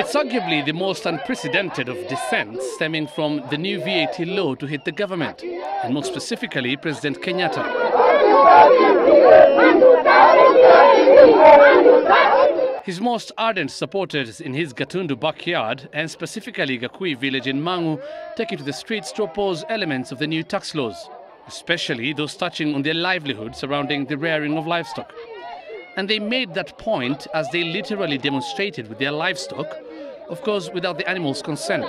It's arguably the most unprecedented of dissents stemming from the new VAT law to hit the government, and more specifically President Kenyatta. His most ardent supporters in his Gatundu backyard, and specifically Gakui village in Mangu, taking to the streets to oppose elements of the new tax laws, especially those touching on their livelihood surrounding the rearing of livestock. And they made that point as they literally demonstrated with their livestock, of course without the animals' consent.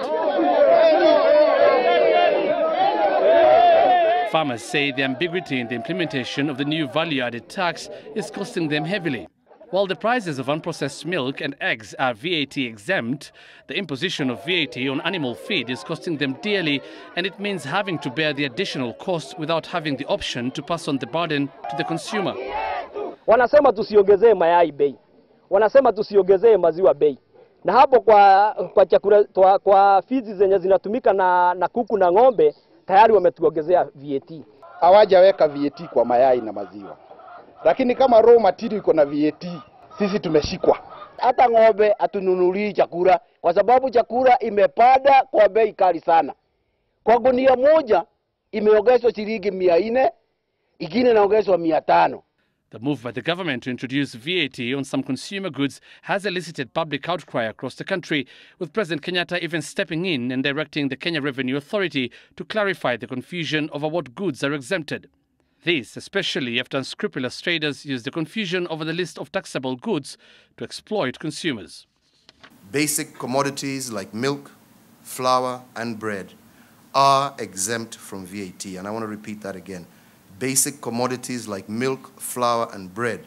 Farmers say the ambiguity in the implementation of the new value-added tax is costing them heavily. While the prices of unprocessed milk and eggs are VAT exempt, the imposition of VAT on animal feed is costing them dearly, and it means having to bear the additional cost without having the option to pass on the burden to the consumer. Wanasema tusiongezee mayai bei. Wanasema tusiongezee maziwa bei. Na hapo kwa chakula kwa feeds zenye zinatumika na kuku na ng'ombe tayari wametuongezea VAT. Hawajaweka VAT kwa mayai na maziwa. Lakini kama raw material iko na VAT, sisi tumeshikwa. Hata ng'ombe atununulii chakula kwa sababu chakula imepanda kwa bei kali sana. Kwa gunia moja imeongezwa shilingi 400, ingine inaongezwa 500. The move by the government to introduce VAT on some consumer goods has elicited public outcry across the country, with President Kenyatta even stepping in and directing the Kenya Revenue Authority to clarify the confusion over what goods are exempted. This especially after unscrupulous traders use the confusion over the list of taxable goods to exploit consumers. Basic commodities like milk, flour and bread are exempt from VAT. And I want to repeat that again. Basic commodities like milk, flour and bread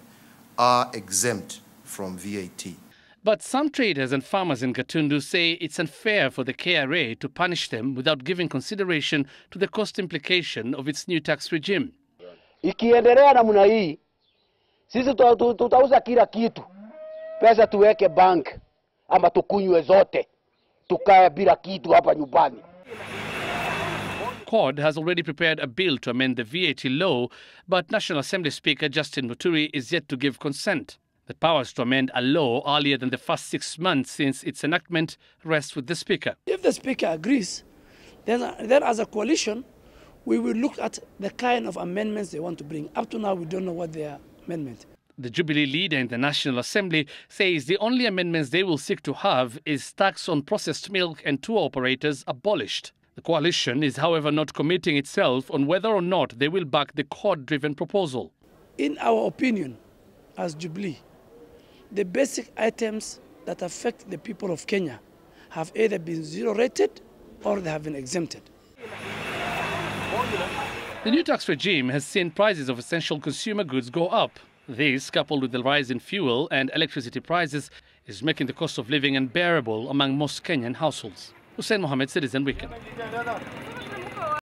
are exempt from VAT. But some traders and farmers in Gatundu say it's unfair for the KRA to punish them without giving consideration to the cost implication of its new tax regime. Ikiendelea namna hii, sisi tutauza kila kitu. Pesa tuweke bank ama tukunywe zote. Tukae bila kitu hapa nyumbani. CORD has already prepared a bill to amend the VAT law, but National Assembly Speaker Justin Muturi is yet to give consent. The powers to amend a law earlier than the first 6 months since its enactment rest with the Speaker. If the Speaker agrees, then as a coalition, we will look at the kind of amendments they want to bring. Up to now, we don't know what their amendment. The Jubilee leader in the National Assembly says the only amendments they will seek to have is tax on processed milk and tour operators abolished. The coalition is, however, not committing itself on whether or not they will back the CORD-driven proposal. In our opinion, as Jubilee, the basic items that affect the people of Kenya have either been zero-rated or they have been exempted. The new tax regime has seen prices of essential consumer goods go up. This, coupled with the rise in fuel and electricity prices, is making the cost of living unbearable among most Kenyan households. Hussein Mohamed, Citizen Weekend.